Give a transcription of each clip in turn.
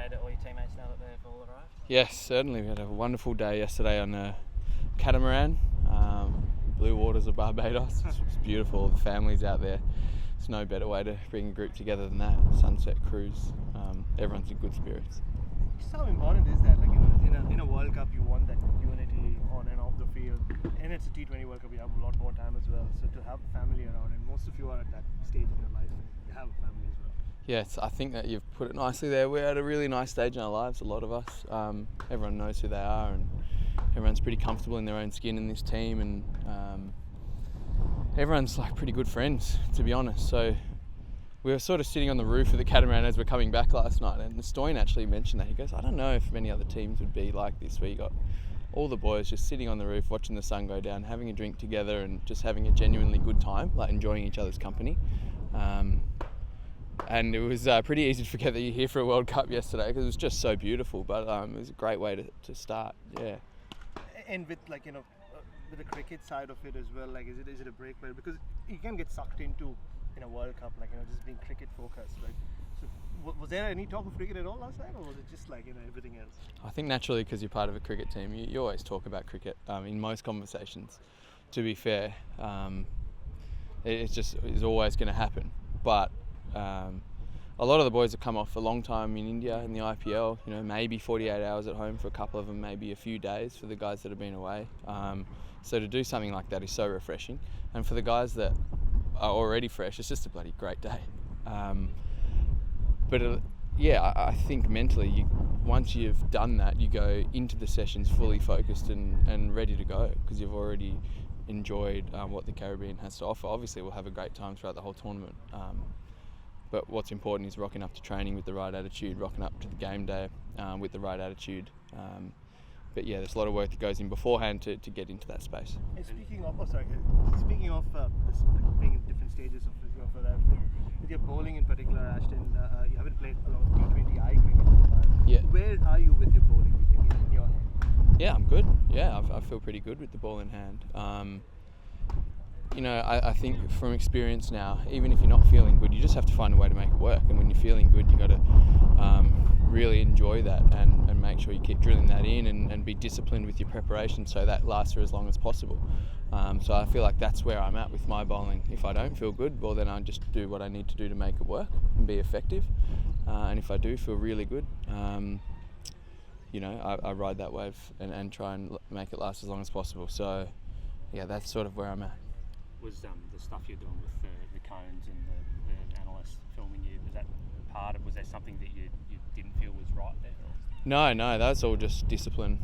say to all your teammates now that they've all arrived? Yes, certainly. We had a wonderful day yesterday on a catamaran, blue waters of Barbados. It's beautiful. The families out there. There's no better way to bring a group together than that. Sunset cruise. Everyone's in good spirits. Just how important is that? Like in a World Cup, you want that unity on and off the field, and it's a T20 World Cup. You have a lot more time as well. So to have family around, and most of you are at that stage in your life, and you have a family as well. Yes, I think that you've put it nicely there. We're at a really nice stage in our lives, a lot of us. Everyone knows who they are, and everyone's pretty comfortable in their own skin in this team, and everyone's like pretty good friends, to be honest. So we were sort of sitting on the roof of the catamaran as we're coming back last night, and Stoyan actually mentioned that. He goes, I don't know if many other teams would be like this, where you got all the boys just sitting on the roof, watching the sun go down, having a drink together, and just having a genuinely good time, like enjoying each other's company. And it was pretty easy to forget that you're here for a World Cup yesterday, because it was just so beautiful. But it was a great way to start. Yeah. And with with the cricket side of it as well, like is it a break? Because you can get sucked into in a World Cup, just being cricket focused, right? So was there any talk of cricket at all last night, or was it just everything else? I think naturally, because you're part of a cricket team, you always talk about cricket in most conversations. To be fair, it's always going to happen. But a lot of the boys have come off a long time in India in the IPL, maybe 48 hours at home for a couple of them, maybe a few days for the guys that have been away. So to do something like that is so refreshing. And for the guys that are already fresh, it's just a bloody great day. I think mentally, once you've done that, you go into the sessions fully focused and ready to go, because you've already enjoyed what the Carribean has to offer. Obviously, we'll have a great time throughout the whole tournament. But what's important is rocking up to training with the right attitude, rocking up to the game day with the right attitude. But yeah, there's a lot of work that goes in beforehand to get into that space. And speaking of this, being in different stages of life, with your bowling in particular, Ashton, you haven't played a lot of T20 cricket. Yeah. Where are you with your bowling, you think, in your hand? Yeah, I'm good. Yeah, I feel pretty good with the ball in hand. I think from experience now, even if you're not feeling good, you just have to find a way to make it work. And when you're feeling good, you got to really enjoy that and make sure you keep drilling that in and be disciplined with your preparation, so that lasts for as long as possible. So I feel like that's where I'm at with my bowling. If I don't feel good, well, then I just do what I need to do to make it work and be effective. And if I do feel really good, I ride that wave and try and make it last as long as possible. So yeah, that's sort of where I'm at. Was the stuff you're doing with the cones and the analysts filming you, was that part of, was there something that you didn't feel was right there? Or? No, that's all just discipline,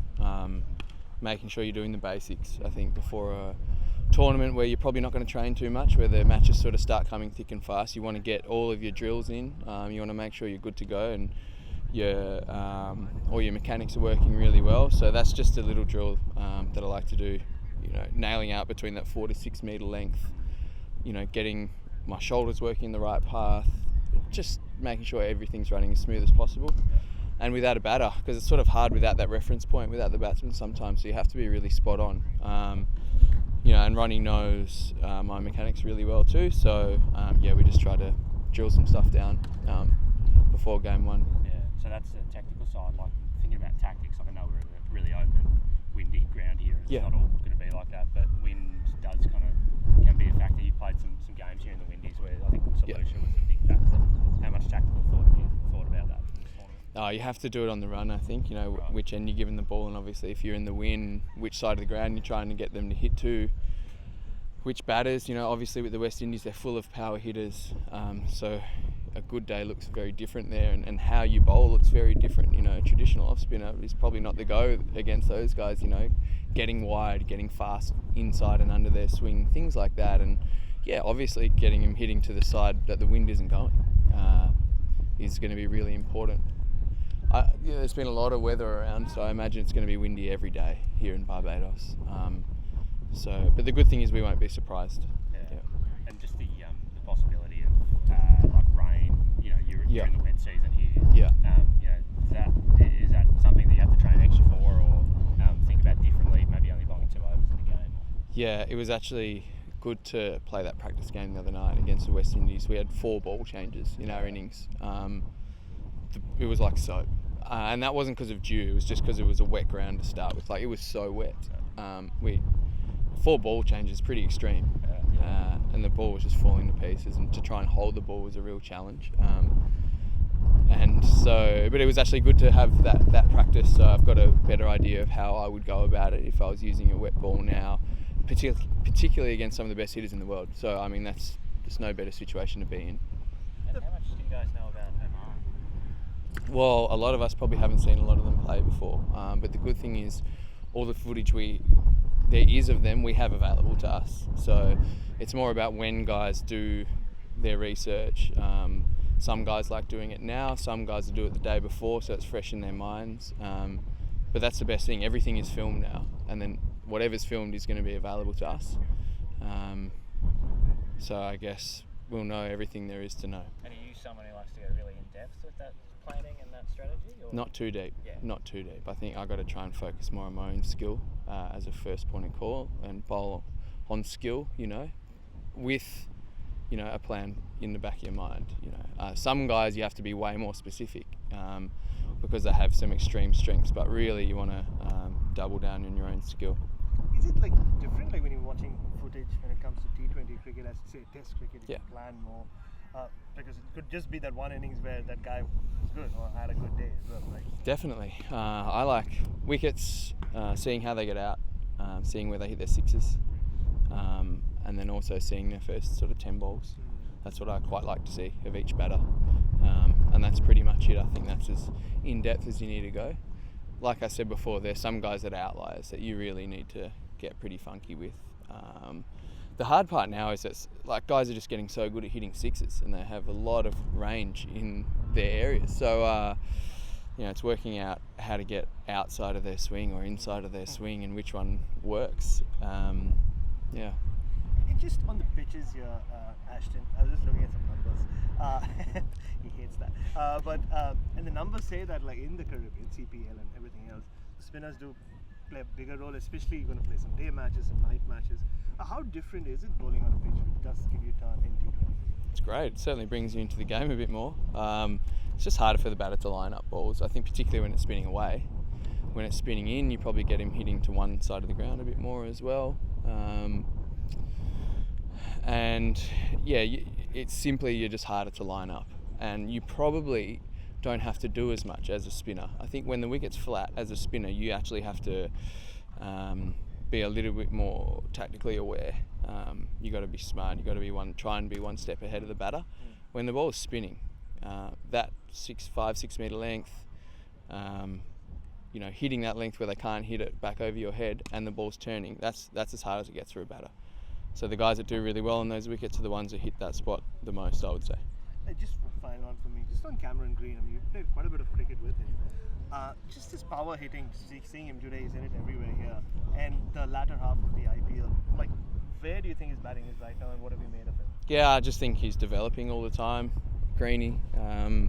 making sure you're doing the basics. I think before a tournament where you're probably not going to train too much, where the matches sort of start coming thick and fast, you want to get all of your drills in, you want to make sure you're good to go, and all your mechanics are working really well. So that's just a little drill that I like to do. Nailing out between that 4 to 6 metre length, getting my shoulders working in the right path, just making sure everything's running as smooth as possible. And without a batter, because it's sort of hard without that reference point, without the batsman sometimes, so you have to be really spot on. And Ronnie knows my mechanics really well too, so we just try to drill some stuff down before game one. Yeah, so that's the technical side, like thinking about tactics. I know we're in a really open, windy ground here, and it's not all going to be like that, but wind can be a factor. You played some games here in the Windies where I think solution was a big factor. How much tactical thought have you thought about that for this tournament? You have to do it on the run, I think, right. Which end you're giving the ball, and obviously if you're in the wind, which side of the ground you're trying to get them to hit to, which batters, obviously with the West Indies they're full of power hitters, so a good day looks very different there, and how you bowl looks very different. Traditional off spinner is probably not the go against those guys, getting wide, getting fast inside and under their swing, things like that. And yeah, obviously getting him hitting to the side that the wind isn't going is going to be really important. There's been a lot of weather around, so I imagine it's going to be windy every day here in Barbados. But the good thing is we won't be surprised. Yeah. And just the possibility of rain, you're in the wet season here. Yeah. Is that something that you have to train extra for, or think about differently, maybe only bowling 2 overs in the game? Yeah, it was actually good to play that practice game the other night against the West Indies. We had 4 ball changes in our innings. It was like soap. and that wasn't because of dew. It was just because it was a wet ground to start with. Like, it was so wet. 4 ball changes, pretty extreme, and the ball was just falling to pieces. And to try and hold the ball was a real challenge. And so, but it was actually good to have that practice. So I've got a better idea of how I would go about it if I was using a wet ball now, particularly against some of the best hitters in the world. So I mean, there's no better situation to be in. And how much do you guys know about Oman? Well, a lot of us probably haven't seen a lot of them play before, but the good thing is all the footage there is of them we have available to us. So it's more about when guys do their research. Some guys like doing it now, some guys will do it the day before, so it's fresh in their minds. But that's the best thing, everything is filmed now, and then whatever's filmed is going to be available to us. So I guess we'll know everything there is to know. And are you someone who likes to go really in depth with that planning and that strategy? Or? Not too deep, Yeah. not too deep. I think I've got to try and focus more on my own skill as a first point of call and bowl on skill, with a plan in the back of your mind. Some guys you have to be way more specific because they have some extreme strengths, but really you want to double down on your own skill. Is it like different, like when you're watching footage when it comes to T20 cricket as say Test cricket? You can plan more because it could just be that one innings where that guy was good or had a good day as well, right? Definitely. I like wickets, seeing how they get out, seeing where they hit their sixes. And then also seeing their first sort of 10 balls. That's what I quite like to see of each batter. And that's pretty much it. I think that's as in-depth as you need to go. Like I said before, there's some guys that are outliers that you really need to get pretty funky with. The hard part now is that guys are just getting so good at hitting sixes and they have a lot of range in their areas. So it's working out how to get outside of their swing or inside of their swing and which one works. And just on the pitches here, Ashton, I was just looking at some numbers. He hates that. And the numbers say that like in the Caribbean, CPL and everything else, the spinners do play a bigger role, especially you're going to play some day matches, some night matches. How different is it bowling on a pitch which does give you a turn in T20? It's great. It certainly brings you into the game a bit more. It's just harder for the batter to line up balls. I think particularly when it's spinning away. When it's spinning in, you probably get him hitting to one side of the ground a bit more as well. It's simply you're just harder to line up, and you probably don't have to do as much as a spinner. I think when the wicket's flat as a spinner, you actually have to be a little bit more tactically aware. You got to be smart. You got to try and be one step ahead of the batter. When the ball is spinning, that 5-6 metre length, hitting that length where they can't hit it back over your head, and the ball's turning. That's as hard as it gets for a batter. So the guys that do really well on those wickets are the ones that hit that spot the most, I would say. Just final one for me, just on Cameron Green. I mean, you've played quite a bit of cricket with him. Just his power hitting, seeing him today, he's in it everywhere here. And the latter half of the IPL, like, where do you think his batting is right now, and what have you made of him? Yeah, I just think he's developing all the time, Greeny. I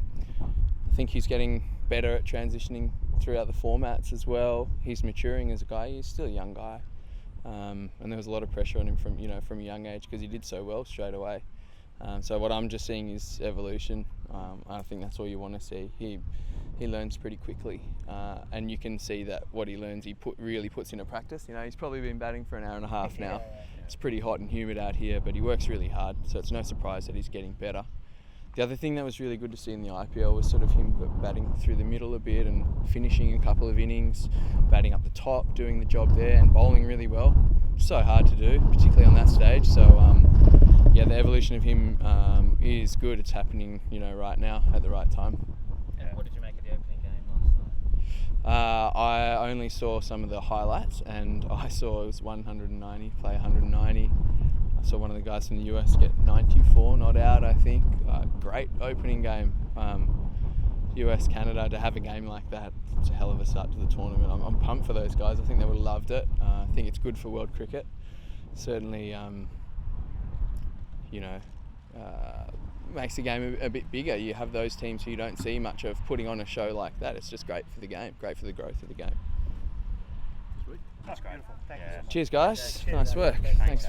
think he's getting better at transitioning throughout the formats as well. He's maturing as a guy. He's still a young guy. And there was a lot of pressure on him from a young age because he did so well straight away. So what I'm just seeing is evolution. I think that's all you want to see. He learns pretty quickly, and you can see that what he learns he really puts into practice. He's probably been batting for an hour and a half now. It's pretty hot and humid out here, but he works really hard, so it's no surprise that he's getting better. The other thing that was really good to see in the IPL was sort of him batting through the middle a bit and finishing a couple of innings, batting up the top, doing the job there and bowling really well. So hard to do, particularly on that stage. So the evolution of him is good. It's happening, right now at the right time. And what did you make of the opening game last night? I only saw some of the highlights, and I saw it was 190, play 190. I saw one of the guys from the US get 94 not out, I think. Great opening game. US-Canada, to have a game like that, it's a hell of a start to the tournament. I'm pumped for those guys. I think they would have loved it. I think it's good for world cricket. Certainly, makes the game a bit bigger. You have those teams who you don't see much of putting on a show like that. It's just great for the game, great for the growth of the game. That's great. Beautiful. Thank you so much. Cheers, guys. Yeah, cheers. Nice work. Thanks.